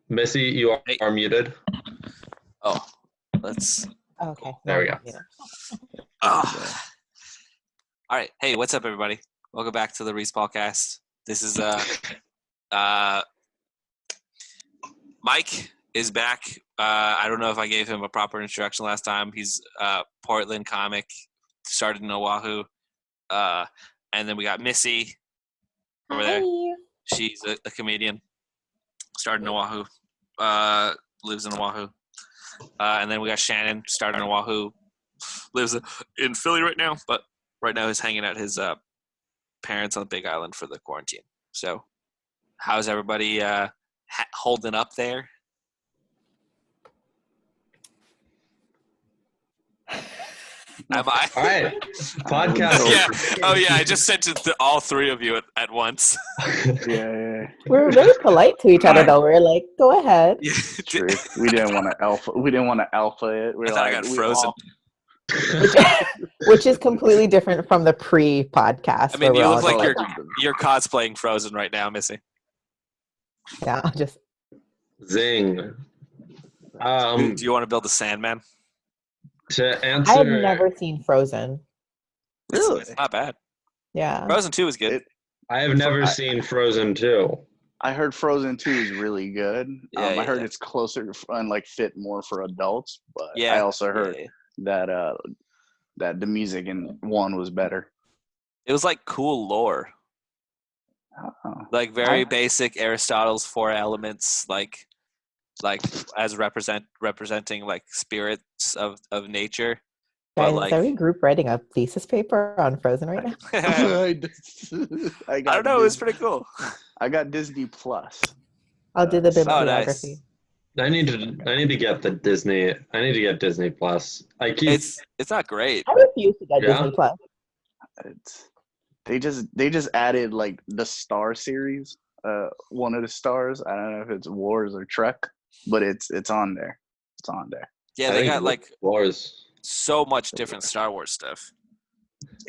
Missy, you Hey. are muted. Oh, let's. Okay. There we go. All right. Hey, what's up, everybody? Welcome back to the Reese Paulcast. This is Mike is back. I don't know if I gave him a proper introduction last time. He's Portland comic, started in Oahu, and then we got Missy over there. She's a comedian, started in Oahu, lives in Oahu, and then we got Shannon, started in Oahu, lives in Philly right now, but right now he's hanging out his parents on Big Island for the quarantine. So, how's everybody holding up there? Am I? All right. Podcast. Yeah. Oh, yeah. I just sent it to all three of you at once. Yeah. We're very polite to each other, though. We're like, go ahead. Yeah. True. We didn't want to alpha. We didn't want to alpha it. We I were thought like, I got frozen. Which is completely different from the pre-podcast. I mean, you where we're look all like just you're cosplaying Frozen right now, Missy. yeah, just Zing. Do you want to build a Sandman? To answer, I have never seen Frozen. Really? It's not bad. Yeah. Frozen 2 is good. I have never seen Frozen 2. I heard Frozen 2 is really good. Yeah, I heard yeah. it's closer and like fit more for adults, but Yeah. I also heard Yeah. that the music in 1 was better. It was like cool lore. Oh. Like very basic Aristotle's 4 elements, like as representing like spirits of nature. But Guys, like, is every group writing a thesis paper on Frozen right now? I don't know. It was pretty cool. I got Disney Plus. I'll do the Oh, bibliography. nice. I need to get the Disney. I need to get Disney Plus. It's not great. I refuse to get Yeah? Disney Plus. They just added like the Star series. One of the stars. I don't know if it's Wars or Trek, but it's on there. It's on there. Yeah, I they think got like Wars. so much different Star Wars stuff.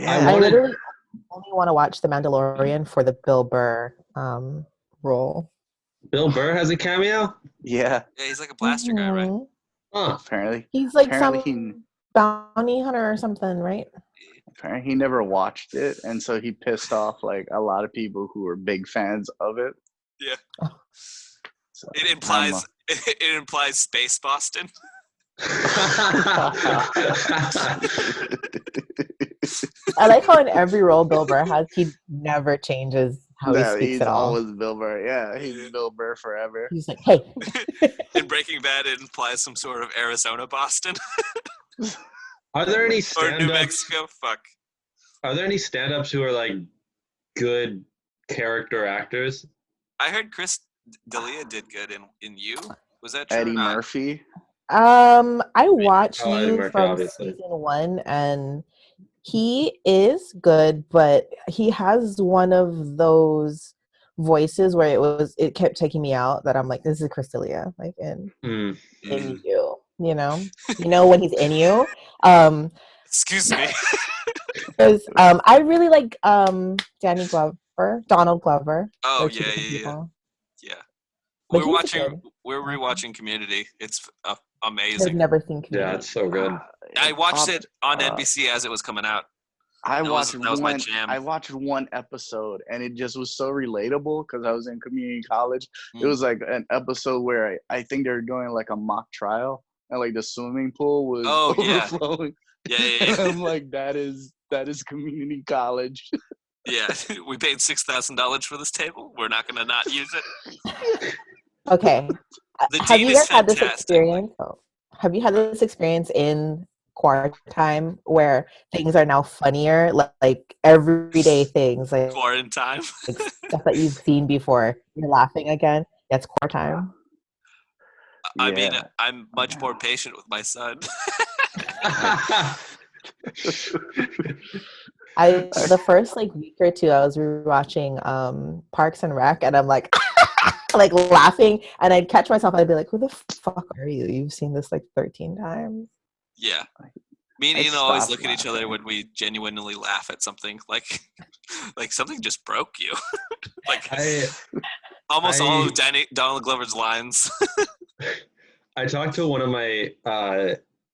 Yeah, I literally only want to watch The Mandalorian for the Bill Burr role. Bill Burr has a cameo. yeah. Yeah, he's like a blaster guy, right? Mhm. Huh. Apparently, He's like apparently some bounty hunter or something, right? apparently he never watched it, and so he pissed off like a lot of people who were big fans of it. Yeah. Oh. So, It implies Space Boston. I like how in every role Bill Burr has, he never changes how he speaks he's at all. always Bill Burr. Yeah, he's Bill Burr forever. He's like, hey. In Breaking Bad, it implies some sort of Arizona Boston Are there any or New stand-ups? Mexico. Fuck. Are there any stand-ups who are like good character actors? I heard Chris D'Elia did good in You. Was that true? Eddie or not? Murphy. I watched Eddie you Murphy, from obviously. season 1, and he is good, but he has one of those voices where it kept taking me out. That I'm like, this is Chris D'Elia, like in you, you know when he's in you. Excuse me. Because I really like Donald Glover. Oh They're two yeah, different yeah. people. We're But he's good. rewatching Community. It's I've amazing. never seen Community. Yeah, it's so good. I watched it on NBC as it was coming out. That was my jam. I watched one episode, and it just was so relatable because I was in community college. Mm. It was like an episode where I think they were doing like a mock trial, and like the swimming pool was overflowing. Yeah. And I'm like, that is community college. Yeah, we paid $6,000 for this table. We're not going to not use it. Okay. The Have dean you is guys had this fantastic. experience? Have you had this experience in quarantine where things are now funnier, like everyday things, like Quarantine. stuff that you've seen before? You're laughing again. That's quarantine. I mean, I'm much more patient with my son. The first like week or two, I was rewatching Parks and Rec, and I'm like, like laughing, and I'd catch myself. I'd be like, "Who the fuck are you? You've seen this like 13 times." Yeah. Me and Ian always look at each other when we genuinely laugh at something. Like something just broke you. Like almost all of Donald Glover's lines. I talked to one of my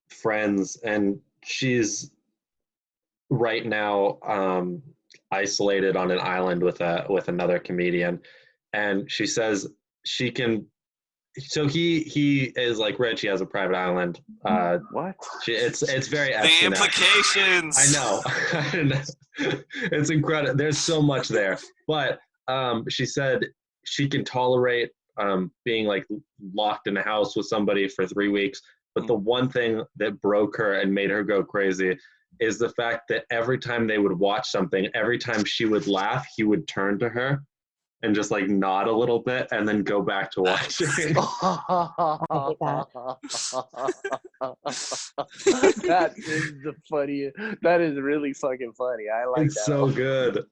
friends, and she's right now isolated on an island with another comedian, and she says she can. So he is like rich. He has a private island. What? It's very The Epstein-esque. implications. I know. It's incredible. There's so much there. But she said she can tolerate being like locked in a house with somebody for 3 weeks. But the one thing that broke her and made her go crazy is the fact that every time they would watch something, every time she would laugh, he would turn to her and just like nod a little bit and then go back to watching. That is the funniest. That is really fucking funny. I like It's that. so good.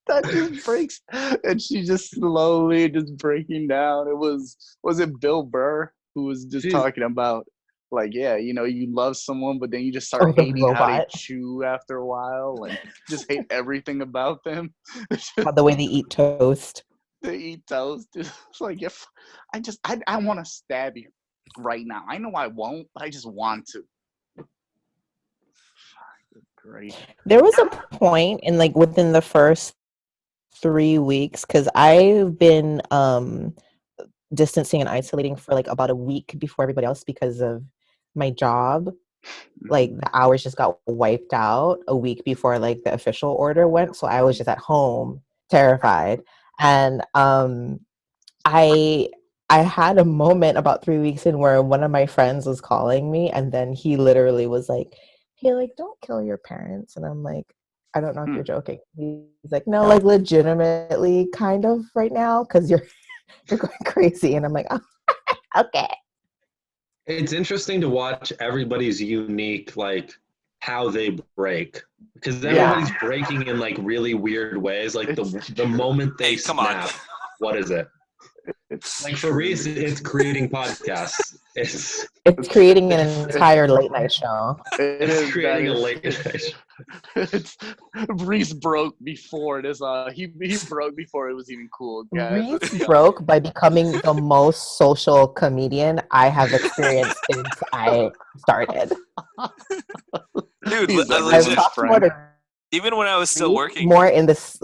That just breaks, and she just slowly just breaking down. Was it Bill Burr who was just Jeez. talking about, like, yeah, you know, you love someone, but then you just start Or the hating how they robot. chew after a while, and just hate everything about them. The way they eat toast. They eat toast. It's like, if I want to stab you right now. I know I won't, but I just want to. Great. There was a point in like within the first 3 weeks, because I've been distancing and isolating for like about a week before everybody else because of my job. Like the hours just got wiped out a week before like the official order went, so I was just at home terrified. And I had a moment about 3 weeks in where one of my friends was calling me, and then he literally was like, hey, like, don't kill your parents. And I'm like, I don't know if you're joking. He's like, no, like legitimately kind of right now, because you're going crazy. And I'm like, oh, okay. It's interesting to watch everybody's unique, like how they break, because everybody's breaking in like really weird ways. Like the moment they snap, what is it? It's like for Reese, it's creating podcasts. It's creating an entire late night show. It's creating a late night show. It's Reese broke before this. He broke before it was even cool, guys. Reese broke by becoming the most social comedian I have experienced since I started. Dude, I've talked more to even when I was still working. More in this.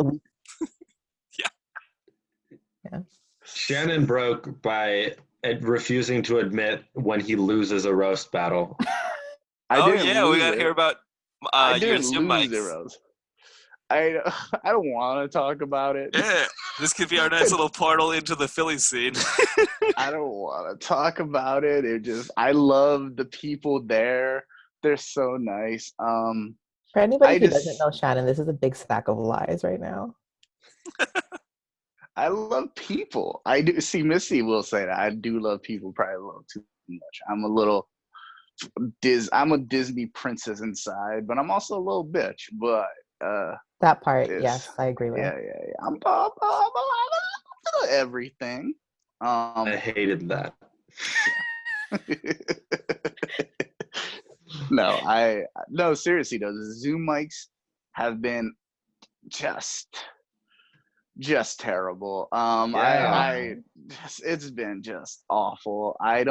Yeah. Shannon broke by refusing to admit when he loses a roast battle. We got to hear about your Zoom mics. I don't want to talk about it. Yeah, this could be our nice little portal into the Philly scene. I don't want to talk about it. I love the people there. They're so nice. For anybody who doesn't know Shannon, this is a big stack of lies right now. I love people. I do. See, Missy will say that. I do love people, probably a little too much. I'm a Disney princess inside, but I'm also a little bitch. But that part, yes, I agree with. Yeah. I'm everything. I hated that. No, seriously though, the Zoom mics have been just terrible. It's been just awful. I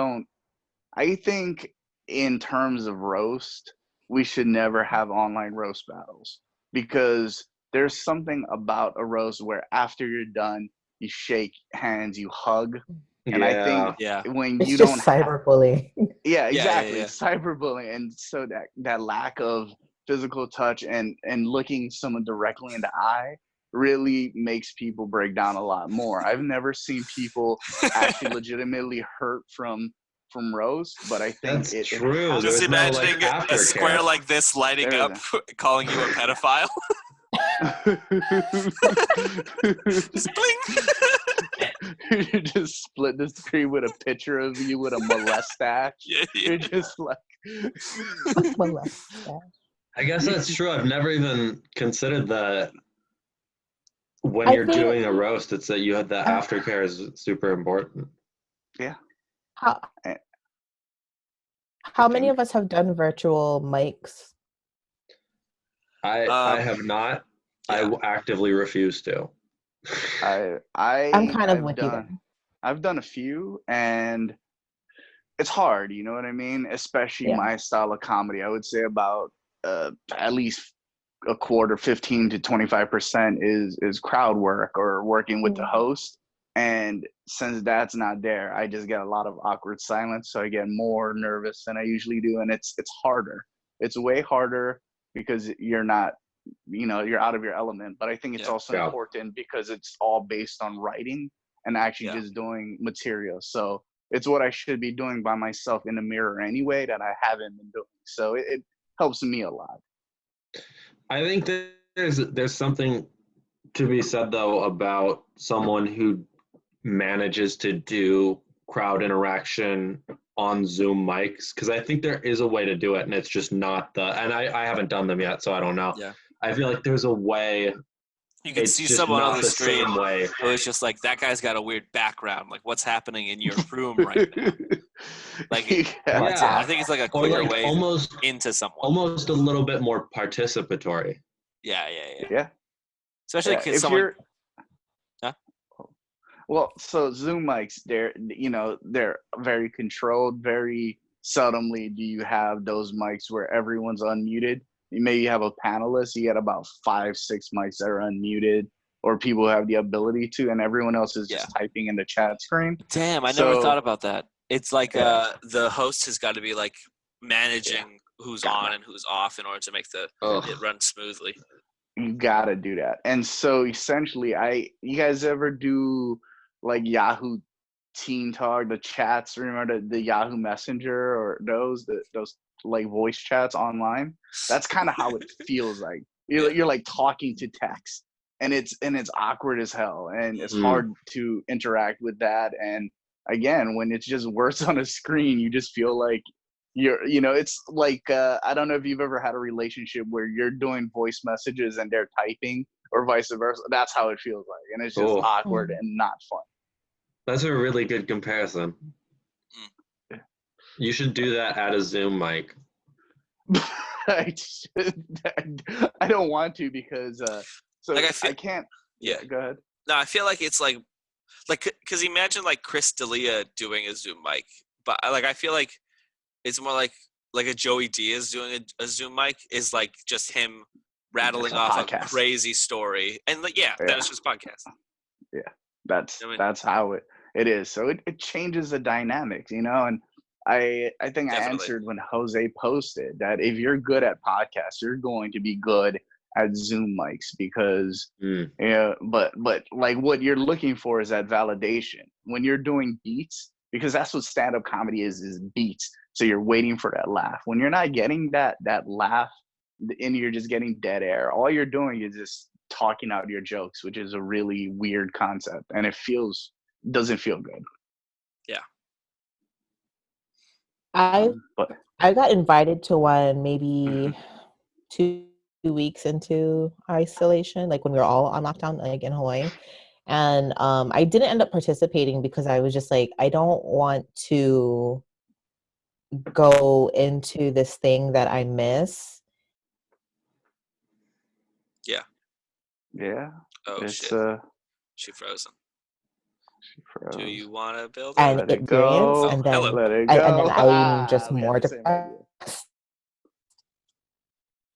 think in terms of roast, we should never have online roast battles, because there's something about a roast where after you're done, you shake hands, you hug. And I think when you don't cyberbullying. Yeah, exactly. Cyberbullying. And so that lack of physical touch and looking someone directly in the eye really makes people break down a lot more. I've never seen people actually legitimately hurt from roast, but I think that's true. Just imagining a square like this lighting up, calling you a pedophile. Just bling. You just split the screen with a picture of you with a mustache. You're just like mustache. I guess that's true. I've never even considered that. When you're doing a roast, it's that you have the aftercare is super important. Yeah. How many of us have done virtual mics? I have not. I actively refuse to. I'm kind of I've with you there. I've done a few, and it's hard. You know what I mean? Especially Yeah. my style of comedy. I would say about at least a quarter, 15 to 25% is crowd work or working with the host. And since that's not there, I just get a lot of awkward silence. So I get more nervous than I usually do, and it's harder. It's way harder because you're not, you're out of your element. But I think it's also important because it's all based on writing and actually just doing material. So it's what I should be doing by myself in the mirror anyway that I haven't been doing. So it helps me a lot. I think that there's something to be said though about someone who manages to do crowd interaction on Zoom mics, because I think there is a way to do it, and it's just not and I haven't done them yet, so I don't know. Yeah. I feel like there's a way. You can It's see just someone not on the stream same way. who is just like, that guy's got a weird background. Like, what's happening in your room right now? Like, I think it's like a quicker like way almost into someone. Almost a little bit more participatory. Yeah. Especially because if someone. you're, well, so Zoom mics, they're very controlled. Very seldomly do you have those mics where everyone's unmuted. You maybe have a panelist. You get about 5-6 mics that are unmuted, or people who have the ability to, and everyone else is just typing in the chat screen. Damn, I never thought about that. It's like the host has got to be like managing who's on and who's off in order to make it run smoothly. You gotta do that. And so essentially, you guys ever do like Yahoo Teen Talk, the chats? Remember the Yahoo Messenger or those like voice chats online? That's kind of how it feels like. You're like talking to text, and it's awkward as hell, and it's hard to interact with that. And again, when it's just words on a screen, you just feel like it's like I don't know if you've ever had a relationship where you're doing voice messages and they're typing, or vice versa. That's how it feels like, and it's just awkward and not fun. That's a really good comparison. You should do that at a Zoom mic. I don't want to because I can't. Yeah, go ahead. No, I feel like it's like because imagine like Chris D'Elia doing a Zoom mic, but I feel like it's more like a Joey Diaz doing a Zoom mic is like just him rattling off a crazy story, and then it's just podcast. Yeah, that's how it is. So it changes the dynamics, and I think I answered when Jose posted that if you're good at podcasts, you're going to be good at Zoom mics because but like what you're looking for is that validation when you're doing beats, because that's what stand-up comedy is beats. So you're waiting for that laugh. When you're not getting that laugh and you're just getting dead air, all you're doing is just talking out your jokes, which is a really weird concept, and it doesn't feel good. Yeah. I got invited to one maybe 2 weeks into isolation, like when we were all on lockdown, like in Hawaii. And I didn't end up participating because I was just like, I don't want to go into this thing that I miss. Yeah. Oh shit. She frozen. Do you want to build and it? it go, and then hello. Let it and go. then I'm just more depressed.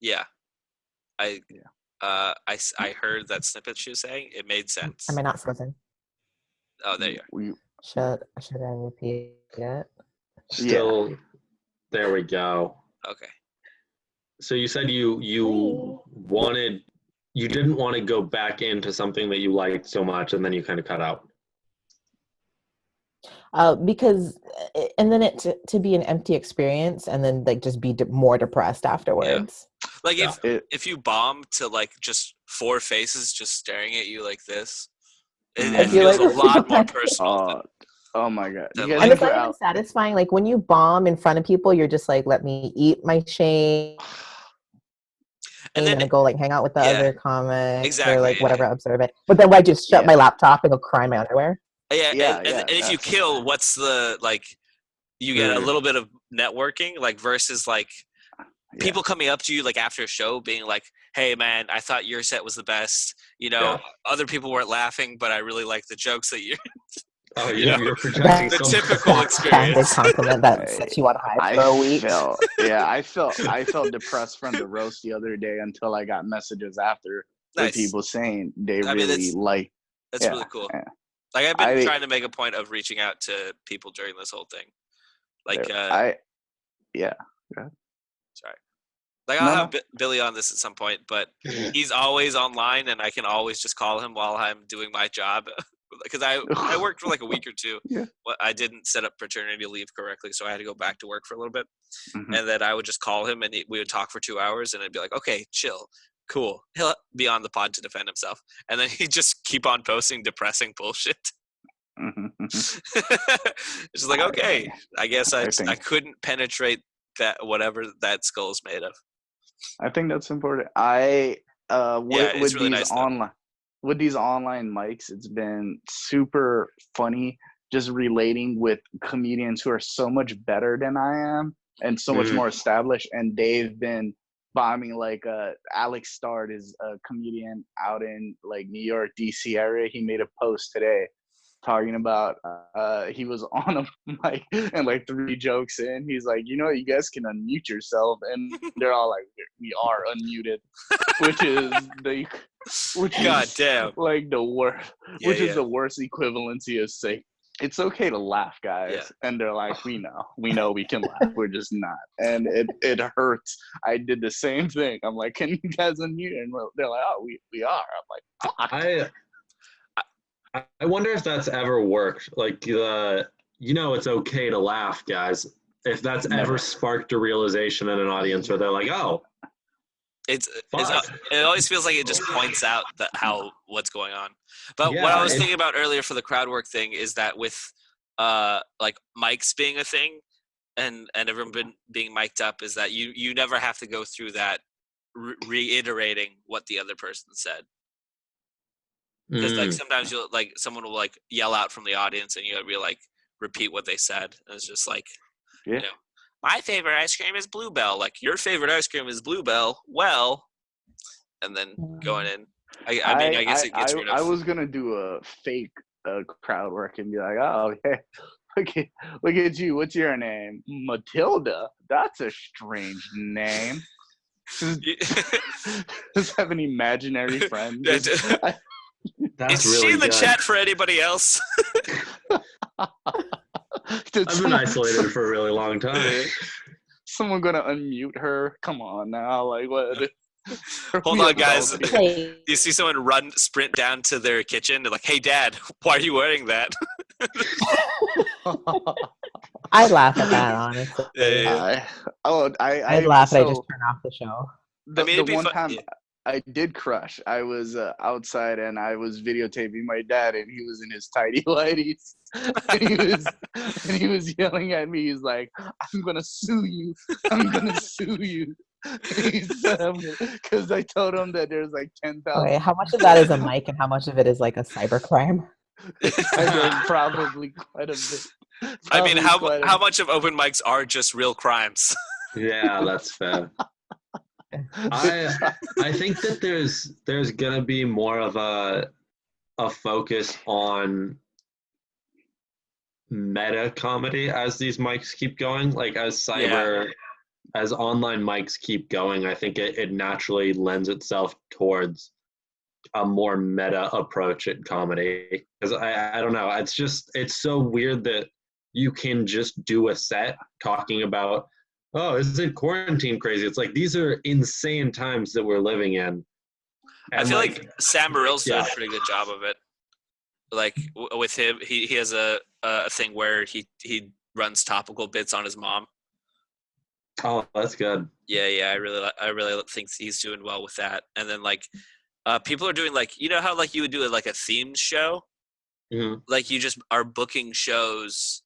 Yeah. I heard that snippet she was saying. It made sense. Am I not frozen? Oh, there you are. Should I repeat it? Still, there we go. Okay. So you said you didn't want to go back into something that you liked so much, and then you kind of cut out. Because and then it to be an empty experience, and then like just be more depressed afterwards. Yeah. Like if you bomb to like just 4 faces just staring at you like this, it feels a lot more personal. Oh my god! And it's not even satisfying. Like when you bomb in front of people, you're just like, let me eat my shame, and then go like hang out with the other comics or like whatever, observe it. But then I just shut my laptop and go cry in my underwear. And if you kill, what's the like? You get a little bit of networking, like versus like people coming up to you like after a show, being like, hey man, I thought your set was the best. You know, other people weren't laughing, but I really like the jokes that you're. Oh, You know, you're projecting the so typical much. Standard experience. compliment that sets you on high for a week. I felt depressed from the roast the other day until I got messages after with Nice. people saying they I mean, really like. That's Yeah, really cool. yeah. Like I've been trying to make a point of reaching out to people during this whole thing. Like sorry. Like I'll have Billy on this at some point, but he's always online, and I can always just call him while I'm doing my job. Because I worked for like a week or two. Yeah. I didn't set up paternity leave correctly, so I had to go back to work for a little bit. Mm-hmm. And then I would just call him, and we would talk for 2 hours, and I'd be like, okay, chill, cool. He'll be on the pod to defend himself. And then he'd just keep on posting depressing bullshit. It's just like, okay, I guess I couldn't penetrate that whatever that skull's made of. I think that's important. With really these nice with these online mics, it's been super funny just relating with comedians who are so much better than I am and so much more established, and they've been bombing. Like Alex Stard is a comedian out in like New York, DC area. He made a post today talking about he was on a mic and like 3 jokes in, he's like, you know, you guys can unmute yourself, and they're all like, we are unmuted, which is damn, like the worst, is the worst equivalency of say it's okay to laugh, guys, and they're like, we know we can laugh, we're just not, and it hurts. I did the same thing. I'm like, can you guys unmute? And they're like, oh, we are. I'm like, I wonder if that's ever worked. Like it's okay to laugh, guys. If that's ever sparked a realization in an audience where they're like, oh, it always feels like it just points out what's going on. But what I was thinking about earlier for the crowd work thing is that with like mics being a thing and everyone being mic'd up, is that you never have to go through that reiterating what the other person said. Because like sometimes someone will like yell out from the audience and you gotta be like repeat what they said. And it's just like, you know, my favorite ice cream is Bluebell. Like, your favorite ice cream is Bluebell. Well, and then going in. I guess it gets rid of. I was gonna do a fake crowd work and be like, oh, okay, look at you. What's your name? Matilda. That's a strange name. Does have an imaginary friend? Is she in the chat for anybody else? I've been isolated for a really long time. Someone gonna unmute her? Come on now, like what? Hold on, guys. You see someone sprint down to their kitchen. They're like, "Hey, Dad, why are you wearing that?" I laugh at that, honestly. I laugh. I just turn off the show. The one time I did crush. I was outside and I was videotaping my dad, and he was in his tidy whities, and he was yelling at me. He's like, "I'm gonna sue you! I'm gonna sue you!" He said, because I told him that there's like 10,000. Okay, how much of that is a mic, and how much of it is like a cybercrime? Probably quite a bit. I mean, how much of open mics are just real crimes? Yeah, that's fair. I think that there's gonna be more of a focus on meta comedy as these mics keep going. Like as online mics keep going, I think it naturally lends itself towards a more meta approach at comedy. Because I don't know, it's so weird that you can just do a set talking about, oh, isn't quarantine crazy? It's like, these are insane times that we're living in. And I feel like Sam Morrill's doing a pretty good job of it. Like with him, he has a thing where he runs topical bits on his mom. Oh, that's good. Yeah, I really think he's doing well with that. And then like people are doing like, you know how like you would do like a themed show? Mm-hmm. Like you just are booking shows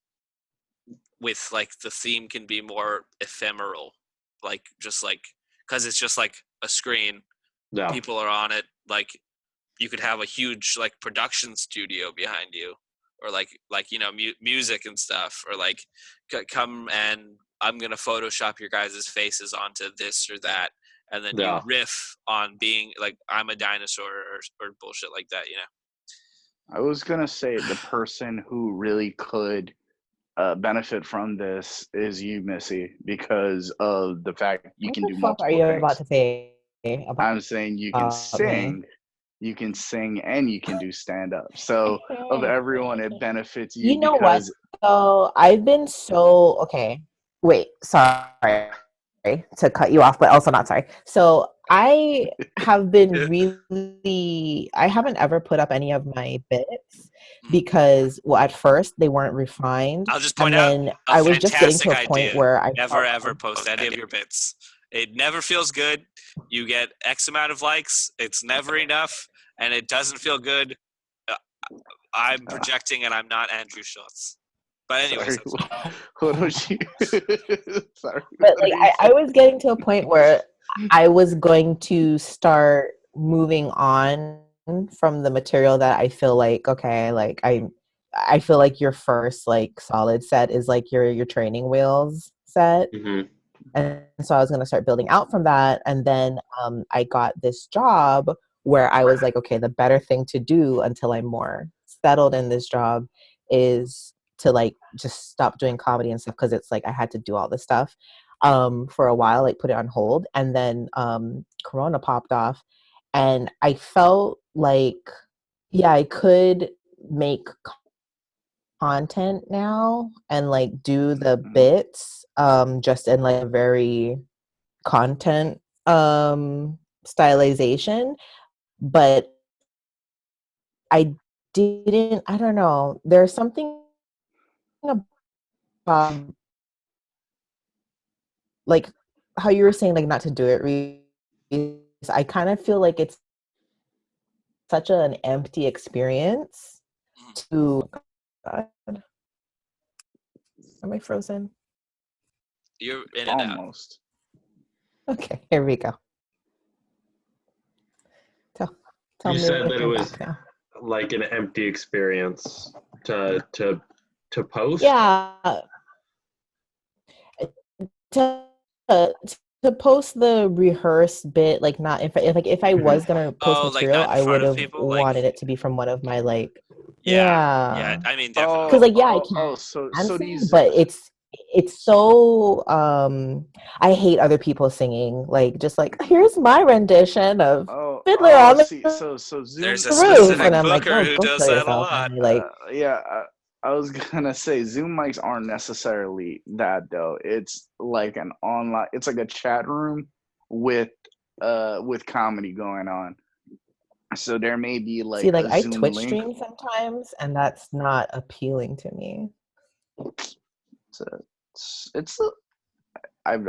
with like the theme can be more ephemeral, like just like because it's just like a screen, people are on it. Like you could have a huge like production studio behind you, or like you know music and stuff, or like come and I'm gonna Photoshop your guys' faces onto this or that, and then Yeah. you riff on being like, I'm a dinosaur or bullshit like that, you know? I was gonna say the person who really could benefit from this is you, Missy, because of the fact you What can the do fuck are multiple you about things. to say I'm saying me? you can sing, and you can do stand up. So of everyone, it benefits you You know what? because So I've been so okay. Wait, sorry to cut you off, but also not sorry. So I have been really. I haven't ever put up any of my bits because, well, at first they weren't refined, I'll just and point out then a I was just getting to fantastic a point idea. where I Never felt ever post any of your bits. It never feels good. You get X amount of likes. It's never enough, and it doesn't feel good. Uh, I'm projecting, and I'm not Andrew Schultz. But anyways, sorry, what was you? Sorry, but what like are you I saying? was getting to a point where I was going to start moving on from the material that I feel like okay, like I feel like your first like solid set is like your training wheels set. Mm-hmm. And so I was going to start building out from that. And then I got this job where I was like, okay, the better thing to do until I'm more settled in this job is to like just stop doing comedy and stuff because it's like I had to do all this stuff for a while, like put it on hold. And then Corona popped off. And I felt like, yeah, I could make content now and like do the bits just in like a very content stylization, but I I don't know, there's something about like how you were saying like not to do it Reese. I kind of feel like it's such an empty experience to God, am I frozen? you're in and out. Almost. Okay, here we go. Tell You me said if that it I'm was back now. like an empty experience to post. Yeah, to to post the rehearsed bit, like not if I was gonna post Oh, like material, not in I front would of have people. Like, wanted it to be from one of my like, yeah, yeah. yeah, I mean, because definitely. like yeah, I can So sing, these. but it's so I hate other people singing. Like just like here's my rendition of Fiddler on the See, so Zoom, There's a Roof, and specific I'm like, booker no, who go does kill that a yourself. And lot. I like, yeah, I was gonna say Zoom mics aren't necessarily that though. It's like an online. It's like a chat room with comedy going on. So there may be see, like like a I Zoom Twitch link. stream sometimes, and that's not appealing to me. So it's I've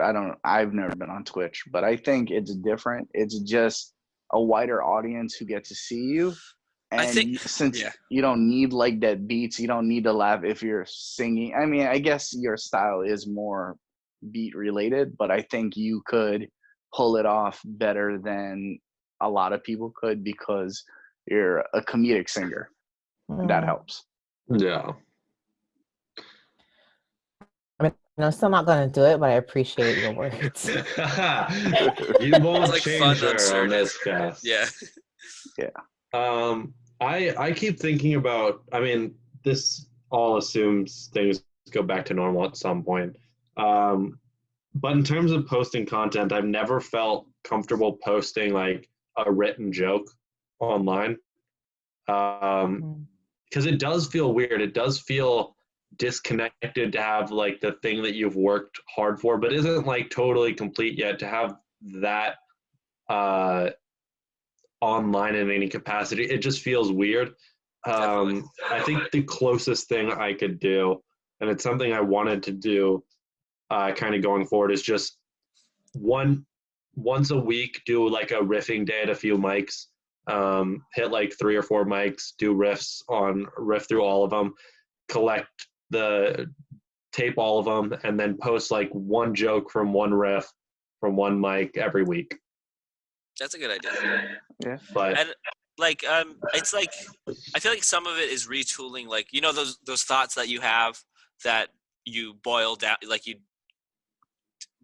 never been on Twitch, but I think it's different. It's just a wider audience who get to see you. I And think, since yeah. you don't need like that beats, you don't need to laugh if you're singing. I mean, I guess your style is more beat related, but I think you could pull it off better than a lot of people could because you're a comedic singer. That helps. Yeah. I mean, I'm still not gonna do it, but I appreciate your words. You won't It's like change fun, her on uncertain. this cast. Yeah. I keep thinking about. I mean, this all assumes things go back to normal at some point. But in terms of posting content, I've never felt comfortable posting like a written joke online. Because it does feel weird. It does feel disconnected to have like the thing that you've worked hard for, but isn't like totally complete yet. To have that online in any capacity, it just feels weird. I think the closest thing I could do, and it's something I wanted to do, kind of going forward, is just once a week do like a riffing day at a few mics, hit like 3 or 4 mics, do riff through all of them, collect tape all of them, and then post like one joke from one riff from one mic every week. That's a good idea. Yeah. But And like, it's like, I feel like some of it is retooling, like, you know, those thoughts that you have that you boil down, like you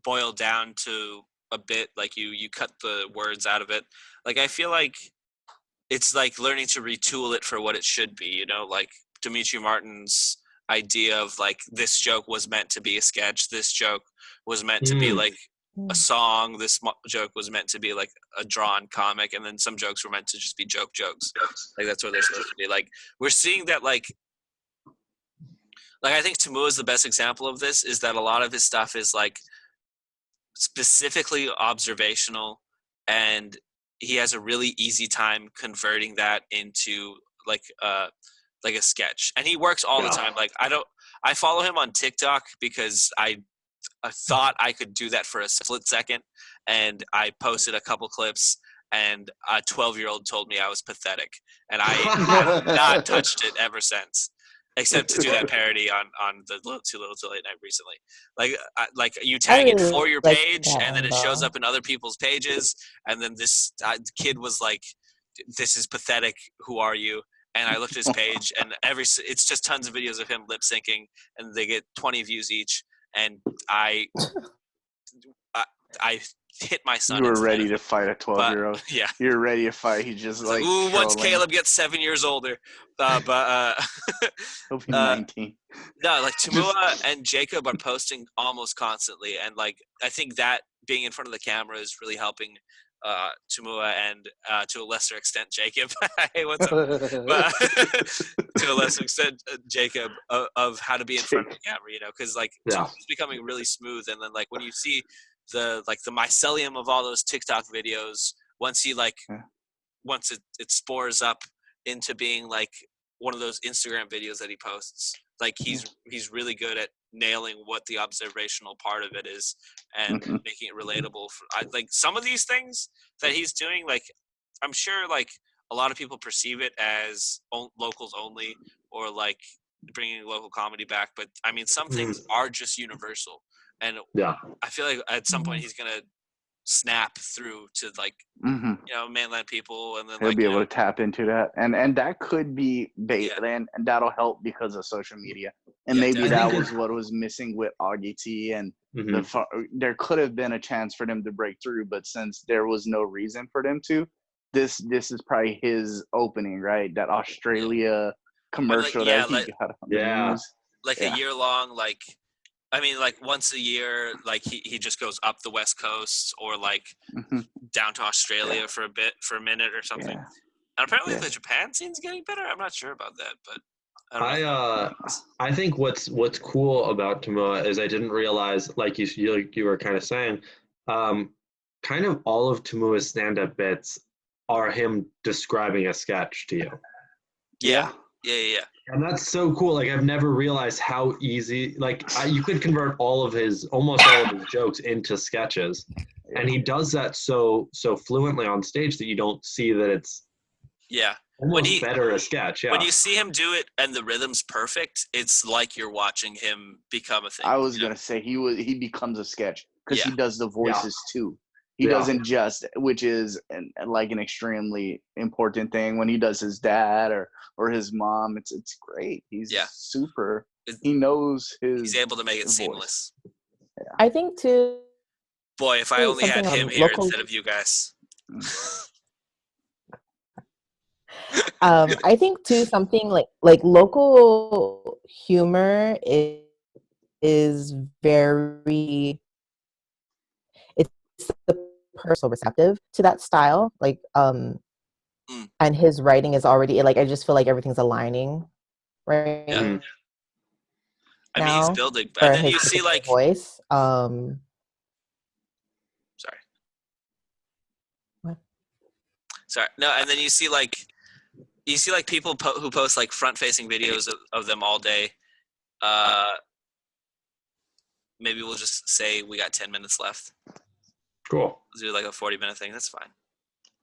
boil down to a bit, like you cut the words out of it. Like I feel like it's like learning to retool it for what it should be, you know, like Demetri Martin's idea of like this joke was meant to be a sketch, this joke was meant to be like a song, this joke was meant to be like a drawn comic, and then some jokes were meant to just be jokes. Like that's what they're supposed to be. Like we're seeing that like I think Tamua is the best example of this, is that a lot of his stuff is like specifically observational, and he has a really easy time converting that into like a sketch, and he works all the time. Like I follow him on TikTok because I thought I could do that for a split second, and I posted a couple clips, and a 12-year-old told me I was pathetic, and I have not touched it ever since, except to do that parody on the Too Little Too Late Night recently. Like you tag it for your page, and then it shows up in other people's pages, and then this kid was like, "This is pathetic. Who are you?" And I looked at his page, and it's just tons of videos of him lip syncing, and they get 20 views each. And I hit my son. You were ready to fight a 12-year-old. Yeah, you were ready to fight. He just like ooh, once Caleb gets 7 years older, he'll be 19. No, like Tamua and Jacob are posting almost constantly, and like I think that being in front of the camera is really helping Tamua and to a lesser extent Jacob. Hey, what's up? But, to a lesser extent Jacob of how to be in front of the camera, you know, because like Tamua's becoming really smooth, and then like when you see the mycelium of all those TikTok videos, once it spores up into being like one of those Instagram videos that he posts, like he's really good at nailing what the observational part of it is and making it relatable. Like some of these things that he's doing, like I'm sure like a lot of people perceive it as locals only, or like bringing local comedy back, but I mean some things are just universal, and I feel like at some point he's gonna snap through to like you know, mainland people, and then he'll like be able to tap into that, and that could be bait, and that'll help because of social media, and maybe that was what was missing with Augie T, and there could have been a chance for them to break through, but since there was no reason for them to, this is probably his opening, right? That Australia commercial that he got on the news. Like a year long, like I mean, like once a year, like he just goes up the West Coast, or like down to Australia for a minute or something. And apparently the Japan scene's getting better. I'm not sure about that, but I don't know. I think what's cool about Tamua is I didn't realize, like you were kind of saying, kind of all of Tamua's stand-up bits are him describing a sketch to you. Yeah. And that's so cool. Like I've never realized how easy, like you could convert almost all of his jokes into sketches, and he does that so fluently on stage that you don't see that it's almost better a sketch. Yeah. When you see him do it and the rhythm's perfect, it's like you're watching him become a thing. I was gonna say he becomes a sketch because he does the voices too. He doesn't just, which is like an extremely important thing when he does his dad or his mom. It's great. He's super. He knows he's able to make it seamless. Yeah. I think too. Boy, if I only had him here instead of you guys. I think too something like local humor is very. It's the person receptive to that style, like and his writing is already like I just feel like everything's aligning right I mean he's building, and then you see like voice sorry no, and then you see like people who post like front facing videos of them all day. Maybe we'll just say we got 10 minutes left. Cool. Let's do like a 40-minute thing. That's fine.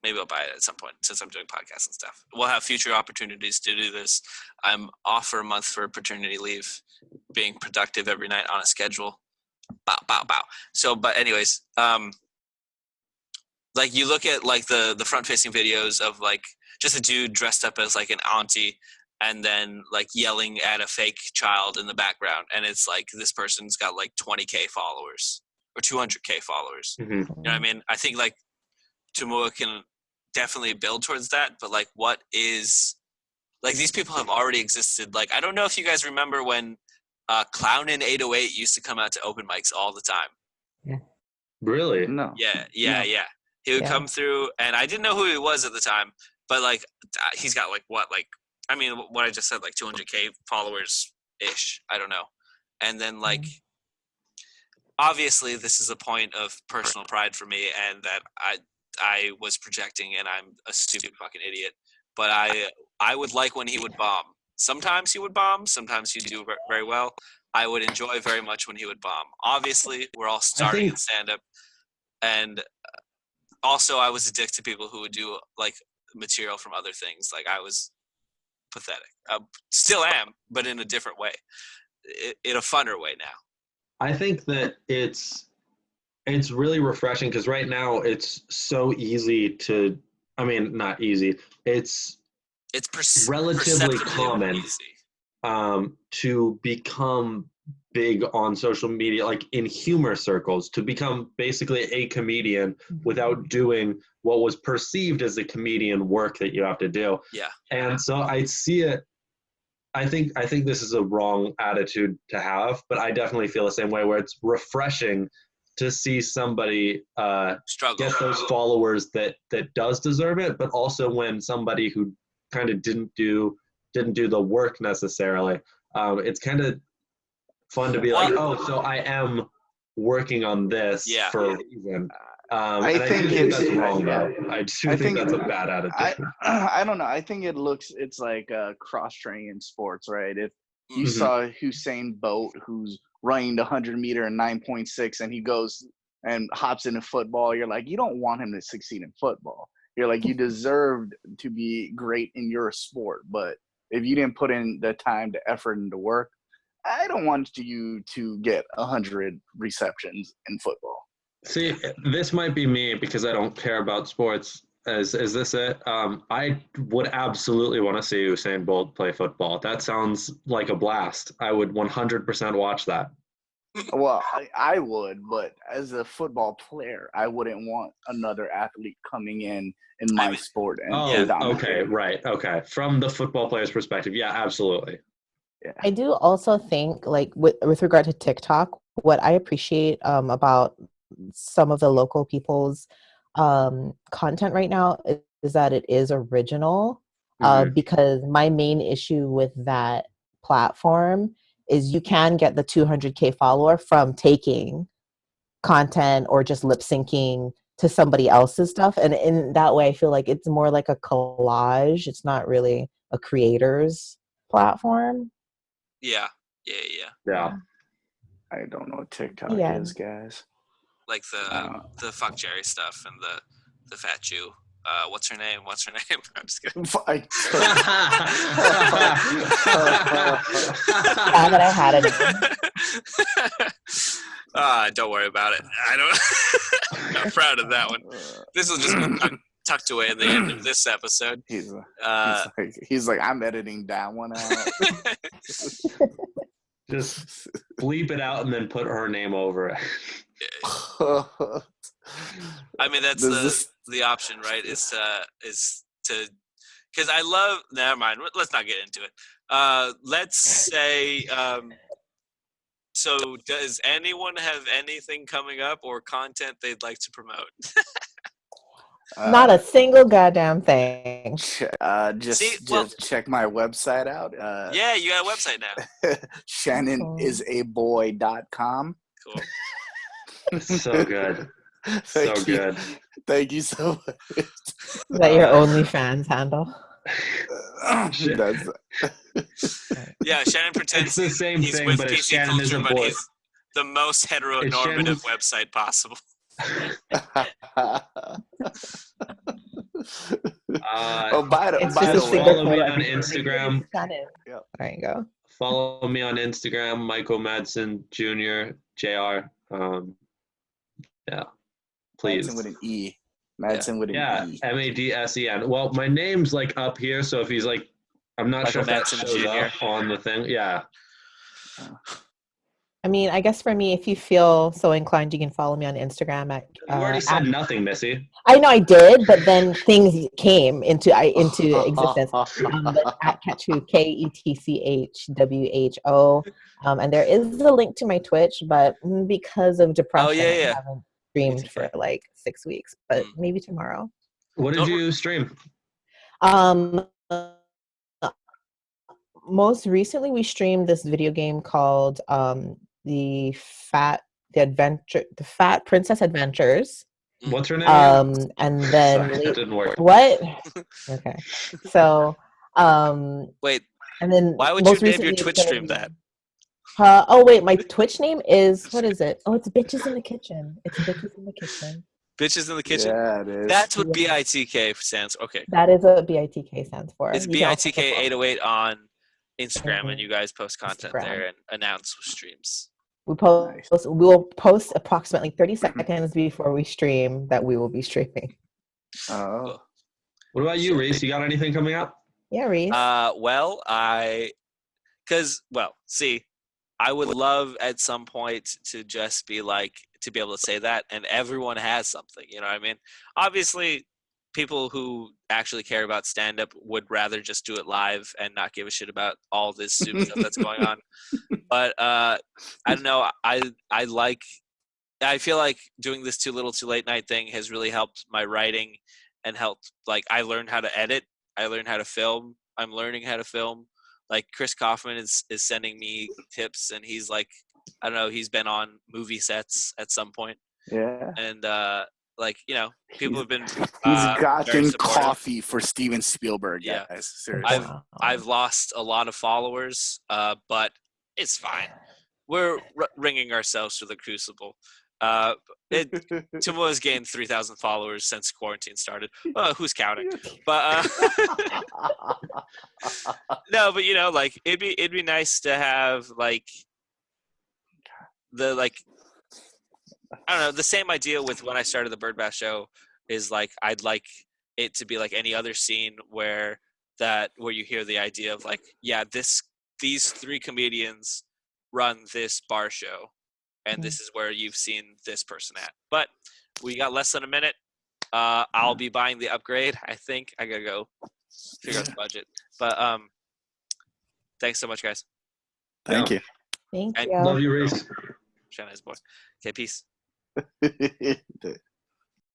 Maybe I'll buy it at some point since I'm doing podcasts and stuff. We'll have future opportunities to do this. I'm off for a month for paternity leave, being productive every night on a schedule. Bow, bow, bow. So, but anyways, like you look at like the front-facing videos of like just a dude dressed up as like an auntie and then like yelling at a fake child in the background. And it's like, this person's got like 20K followers. or 200K followers. Mhm. You know what I mean? I think like Tamua can definitely build towards that, but like what is like these people have already existed. Like I don't know if you guys remember when Clownin 808 used to come out to open mics all the time. Really? No. Yeah. He would Yeah. come through, and I didn't know who he was at the time, but like he's got like what I just said, like 200K followers ish. I don't know. And then like obviously this is a point of personal pride for me, and that I was projecting, and I'm a stupid fucking idiot. But I would like when he would bomb. Sometimes he would bomb. Sometimes he'd do very well. I would enjoy very much when he would bomb. Obviously, we're all starting in stand-up, and also I was addicted to people who would do like material from other things. Like I was pathetic. Still am, but in a different way, in a funner way now. I think that it's really refreshing because right now it's so easy to, I mean, not easy. It's relatively common to become big on social media, like in humor circles, to become basically a comedian without doing what was perceived as a comedian work that you have to do. Yeah. And so I see it. I think this is a wrong attitude to have, but I definitely feel the same way, where it's refreshing to see somebody struggle, get those followers that does deserve it, but also when somebody who kind of didn't do the work necessarily, it's kind of fun to be like, oh, so I am working on this for a reason. I think that's wrong, though. I think that's a bad attitude. I don't know. I think it's like cross-training in sports, right? If you saw Usain Bolt, who's running the 100-meter in 9.6, and he goes and hops into football, you're like, you don't want him to succeed in football. You're like, you deserved to be great in your sport, but if you didn't put in the time, the effort, and the work, I don't want you to get 100 receptions in football. See, this might be me because I don't care about sports. Is this it? I would absolutely want to see Usain Bolt play football. That sounds like a blast. I would 100% watch that. Well, I would, but as a football player, I wouldn't want another athlete coming in my sport. And okay, right, okay. From the football player's perspective, yeah, absolutely. Yeah. I do also think, like, with regard to TikTok, what I appreciate about some of the local people's content right now is that it is original, because my main issue with that platform is you can get the 200K follower from taking content or just lip syncing to somebody else's stuff, and in that way I feel like it's more like a collage. It's not really a creator's platform. Yeah. I don't know what TikTok is, guys. Like the fuck Jerry stuff and the fat Jew. What's her name? I'm just kidding. Now that I had it. Don't worry about it. I'm not proud of that one. This will just be tucked away at the end of this episode. He's like, I'm editing that one out. Just bleep it out and then put her name over it. I mean, that's the option, right? Is to because I love. Never mind. Let's not get into it. Let's say. So, does anyone have anything coming up or content they'd like to promote? Not a single goddamn thing. Just check my website out. Yeah, you got a website now. ShannonIsAboy.com. Cool. So good. So good. Thank you so much. Is that your OnlyFans handle? Yeah, Shannon pretends it's the same he's thing, with but PC Shannon is culture, a but boy. he's the most heteronormative website possible. By the way, follow me on Instagram. There you go. Follow me on Instagram, Michael Madsen Jr. Jr. Yeah, please. Madsen with an E. Madsen with an E. Madsen. Well, my name's like up here, so if he's like, I'm not sure if that shows up on the thing. Yeah. I mean, I guess for me, if you feel so inclined, you can follow me on Instagram at. You already said At nothing, Missy. I know I did, but then things came into existence. But at Ketchwho, KETCHWHO, and there is a link to my Twitch, but because of Oh depression, yeah, I yeah. haven't streamed for ATK. like 6 weeks. But maybe tomorrow. What did Don't- you stream? Um, most recently, we streamed this video game called the Fat Princess Adventures. What's her name? Again? And then Sorry, that didn't work. what? Okay, so Wait, and then why would you most name your recently, Twitch stream that? Oh wait, my Twitch name is what is it? Oh, it's Bitches in the Kitchen. It's Bitches in the Kitchen. Bitches in the kitchen. Yeah, it is. That's what Yeah. BITK stands. Okay, That is what BITK stands for. it's You can also BITK follow 808 on Instagram, and Mhm. you guys post content Instagram. there and announce streams. We will post approximately 30 seconds before we stream that we will be streaming. Oh. Cool. What about you, Reese? You got anything coming up? Yeah, Reese. Well, see, I would love at some point to just be like, to be able to say that, and everyone has something, you know what I mean? Obviously, people who actually care about stand-up would rather just do it live and not give a shit about all this stupid stuff that's going on. But I don't know. I feel like doing this Too Little Too Late night thing has really helped my writing and helped, like, I learned how to edit. I learned how to film. I'm learning how to film. Like, Chris Kaufman is sending me tips, and he's like, I don't know, he's been on movie sets at some point. Yeah. And like, you know, people have been He's very gotten supportive. coffee for Steven Spielberg, Yeah. guys. Seriously. I've lost a lot of followers, but it's fine. We're ringing ourselves through the crucible. Timo has gained 3,000 followers since quarantine started. Who's counting? But no, but you know, like it'd be nice to have like I don't know, the same idea with when I started the Bird Bath show is like I'd like it to be like any other scene where you hear the idea of like, yeah, these three comedians run this bar show, and this is where you've seen this person at. But we got less than a minute. I'll be buying the upgrade. I think I gotta go figure out the budget. But thanks so much, guys. Thank you. Thank and you. Love you, Reese. Shannon is boy. Okay, peace.